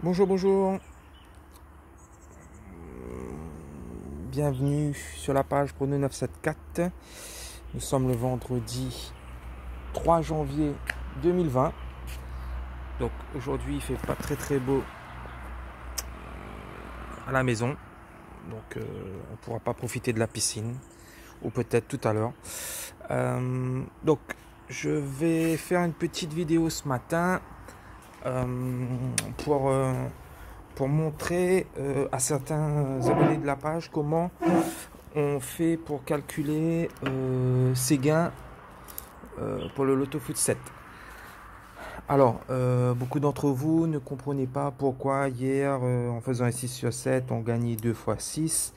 Bonjour, bonjour. Bienvenue sur la page Prono 974. Nous sommes le vendredi 3 janvier 2020. Donc aujourd'hui il fait pas très beau à la maison. Donc on pourra pas profiter de la piscine. Ou peut-être tout à l'heure. Donc je vais faire une petite vidéo ce matin pour montrer à certains abonnés de la page comment on fait pour calculer ses gains pour le Loto Foot 7. Alors, beaucoup d'entre vous ne comprenaient pas pourquoi hier, en faisant un 6 sur 7, on gagnait 2 fois 6.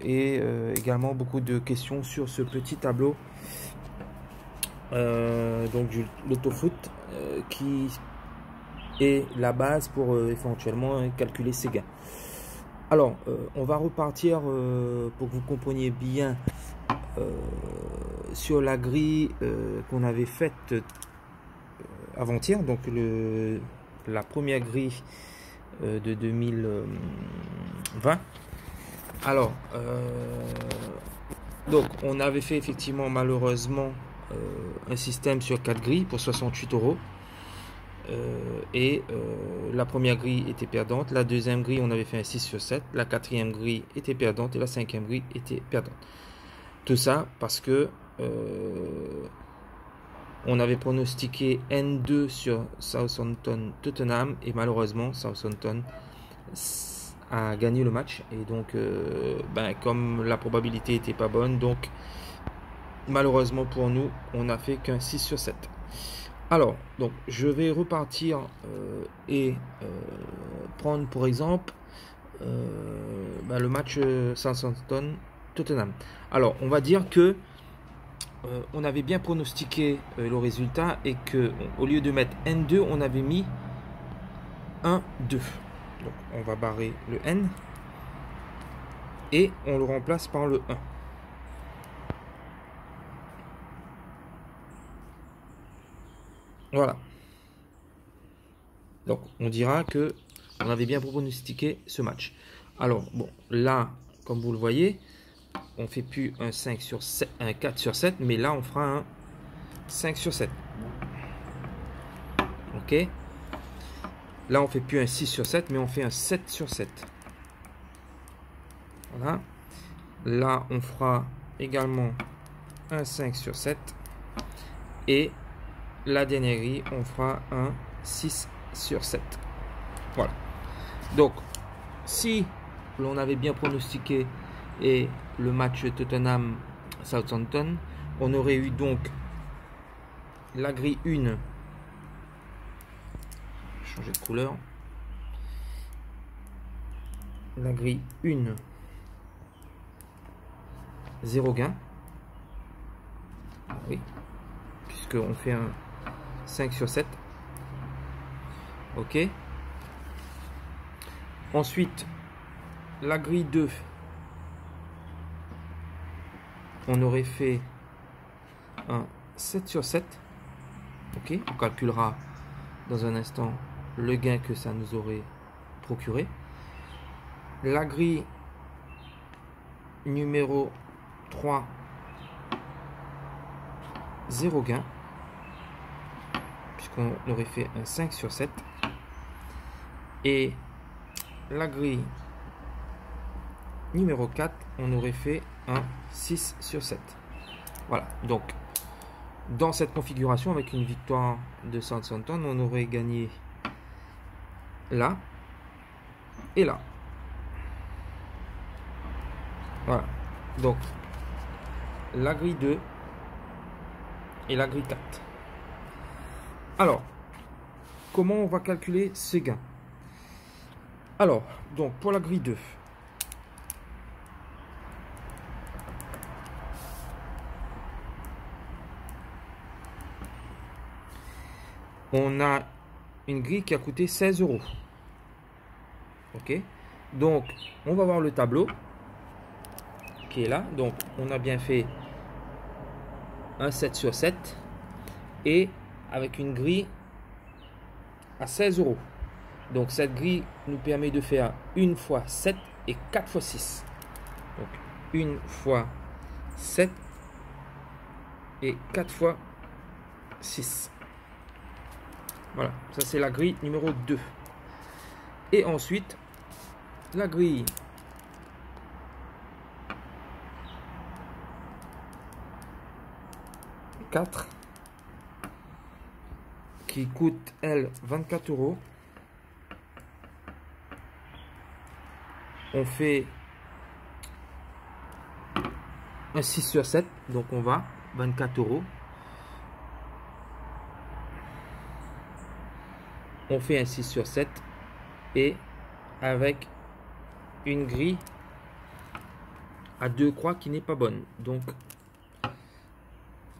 Et également beaucoup de questions sur ce petit tableau donc du Loto Foot qui est la base pour éventuellement calculer ses gains. Alors on va repartir pour que vous compreniez bien sur la grille qu'on avait faite avant-hier, donc la première grille de 2020. Alors donc on avait fait effectivement malheureusement un système sur 4 grilles pour 68 €. La première grille était perdante, la deuxième grille on avait fait un 6 sur 7, la quatrième grille était perdante et la cinquième grille était perdante. Tout ça parce que on avait pronostiqué N2 sur Southampton Tottenham et malheureusement Southampton a gagné le match et donc comme la probabilité était pas bonne, donc malheureusement pour nous on n'a fait qu'un 6 sur 7. Alors, donc je vais repartir et prendre pour exemple le match Southampton-Tottenham. Alors, on va dire que on avait bien pronostiqué le résultat et que au lieu de mettre N2, on avait mis 1, 2. Donc, on va barrer le N et on le remplace par le 1. Voilà. Donc on dira que on avait bien pronostiqué ce match. Alors bon, là, comme vous le voyez, on fait plus un 5 sur 7, un 4 sur 7, mais là on fera un 5 sur 7. Ok. Là on fait plus un 6 sur 7, mais on fait un 7 sur 7. Voilà. Là on fera également un 5 sur 7. Et la dernière grille, on fera un 6 sur 7. Voilà. Donc, si l'on avait bien pronostiqué et le match Tottenham-Southampton, on aurait eu donc la grille 1. Changer de couleur. La grille 1. 0 gain. Oui. Puisqu'on fait un 5 sur 7. Ok. Ensuite, la grille 2. On aurait fait un 7 sur 7. Ok. On calculera dans un instant le gain que ça nous aurait procuré. La grille numéro 3. 0 gain. Puisqu'on aurait fait un 5 sur 7. Et la grille numéro 4, on aurait fait un 6 sur 7. Voilà, donc dans cette configuration, avec une victoire de Southampton, on aurait gagné là et là. Voilà, donc la grille 2 et la grille 4. Alors, comment on va calculer ces gains? Alors, donc pour la grille 2, on a une grille qui a coûté 16 €. Ok, donc on va voir le tableau qui est là. Donc on a bien fait un 7 sur 7 et avec une grille à 16 euros. Donc cette grille nous permet de faire 1 fois 7 et 4 fois 6. Donc 1 fois 7 et 4 fois 6. Voilà, ça c'est la grille numéro 2. Et ensuite, la grille qui coûte elle 24 euros. On fait un 6 sur 7, donc on va 24 euros. On fait un 6 sur 7 et avec une grille à 2 croix qui n'est pas bonne. Donc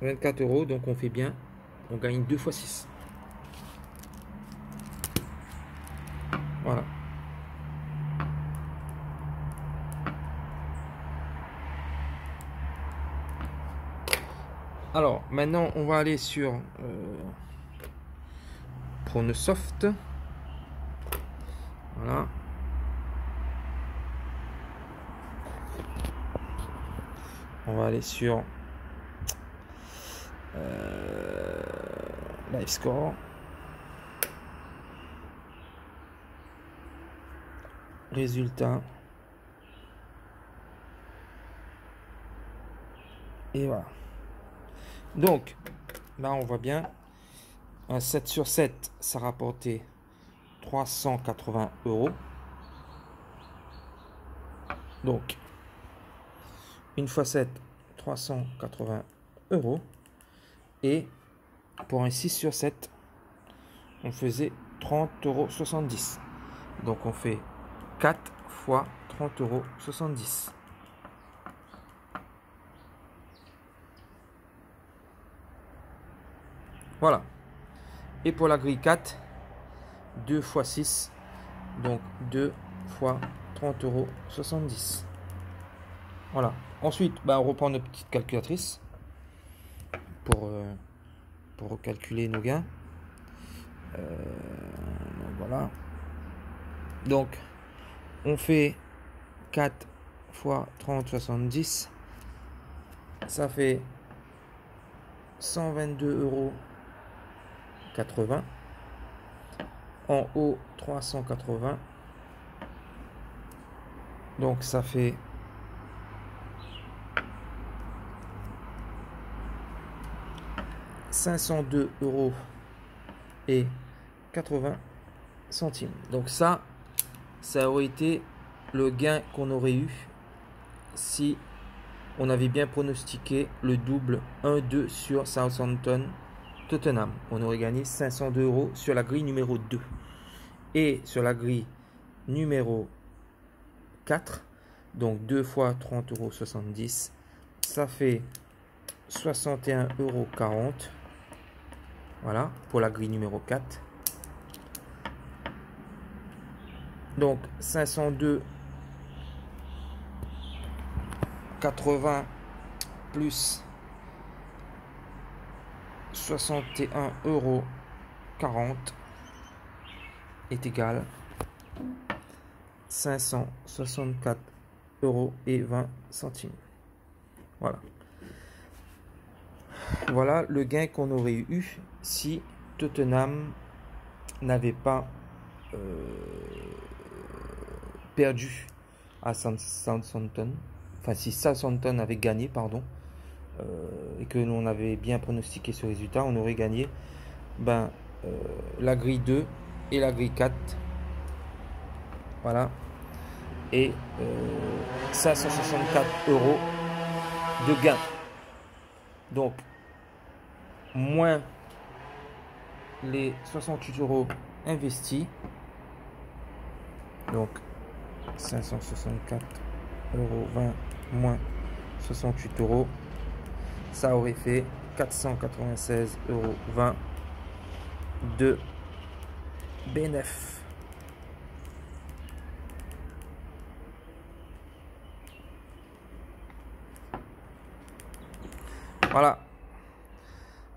24 euros, donc on fait bien, on gagne 2 fois 6. Voilà. Alors maintenant on va aller sur Pronosoft. Voilà. On va aller sur Live Score. Résultat. Et voilà. Donc, là on voit bien. Un 7 sur 7, ça rapportait 380 euros. Donc, 1 fois 7, 380 euros. Et pour un 6 sur 7, on faisait 30,70 €. Donc, on fait 4 fois 30,70 €. Voilà. Et pour la grille 4, 2 fois 6, donc 2 fois 30,70 €. Voilà. Ensuite, on reprend notre petite calculatrice pour calculer nos gains. Voilà. Donc, on fait 4 fois 30,70 €. Ça fait 122,80 €. En haut, 380. Donc, ça fait 502,80 €. Donc ça aurait été le gain qu'on aurait eu si on avait bien pronostiqué le double 1-2 sur Southampton Tottenham. On aurait gagné 502 € sur la grille numéro 2. Et sur la grille numéro 4, donc 2 fois 30,70 €, ça fait 61,40 €. Voilà, pour la grille numéro 4. Donc 502,80 plus 61,40 € est égal 564,20 €. Voilà. Voilà le gain qu'on aurait eu si Tottenham n'avait pas perdu à Southampton. Enfin, si Southampton avait gagné, pardon, et que l'on avait bien pronostiqué ce résultat, on aurait gagné la grille 2 et la grille 4. Voilà. Et 564 € de gain. Donc, moins les 68 € investis. Donc, 564,20 € moins 68 €. Ça aurait fait 496,20 € de bénéfice. Voilà.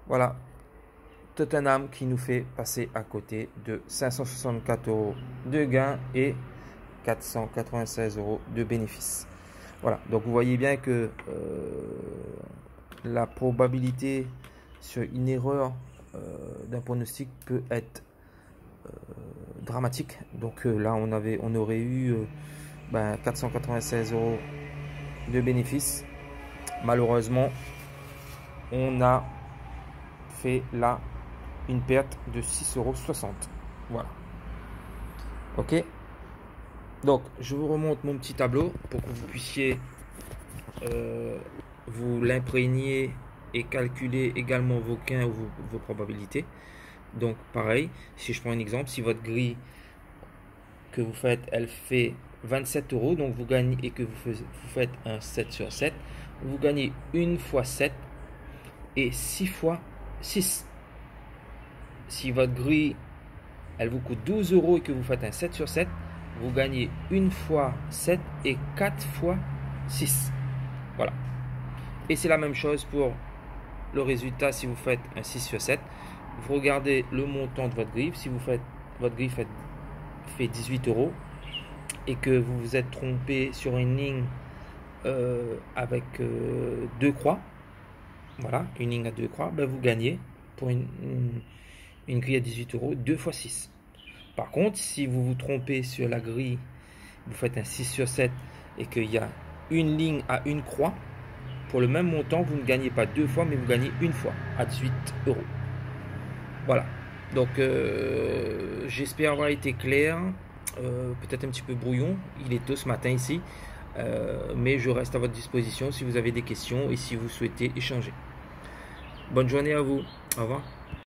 Voilà. Tottenham qui nous fait passer à côté de 564 € de gain et 496 € de bénéfice. Voilà, donc vous voyez bien que la probabilité sur une erreur d'un pronostic peut être dramatique. Donc là on aurait eu 496 € de bénéfice. Malheureusement on a fait là une perte de 6,60 €. Voilà. Ok. Donc je vous remonte mon petit tableau pour que vous puissiez vous l'imprégner et calculer également vos gains ou vos probabilités. Donc pareil, si je prends un exemple, si votre grille que vous faites, elle fait 27 €, donc vous gagnez, et que vous faites un 7 sur 7, vous gagnez 1 fois 7 et 6 fois 6. Si votre grille, elle vous coûte 12 € et que vous faites un 7 sur 7, vous gagnez 1 fois 7 et 4 fois 6. Voilà. Et c'est la même chose pour le résultat si vous faites un 6 sur 7. Vous regardez le montant de votre grille. Si vous faites, votre grille fait 18 € et que vous vous êtes trompé sur une ligne avec 2 croix, voilà, une ligne à 2 croix, ben vous gagnez pour une grille à 18 € 2 fois 6. Par contre, si vous vous trompez sur la grille, vous faites un 6 sur 7 et qu'il y a une ligne à une croix, pour le même montant, vous ne gagnez pas 2 fois, mais vous gagnez une fois à 18 €. Voilà. Donc, j'espère avoir été clair. Peut-être un petit peu brouillon. Il est tôt ce matin ici. Mais je reste à votre disposition si vous avez des questions et si vous souhaitez échanger. Bonne journée à vous. Au revoir.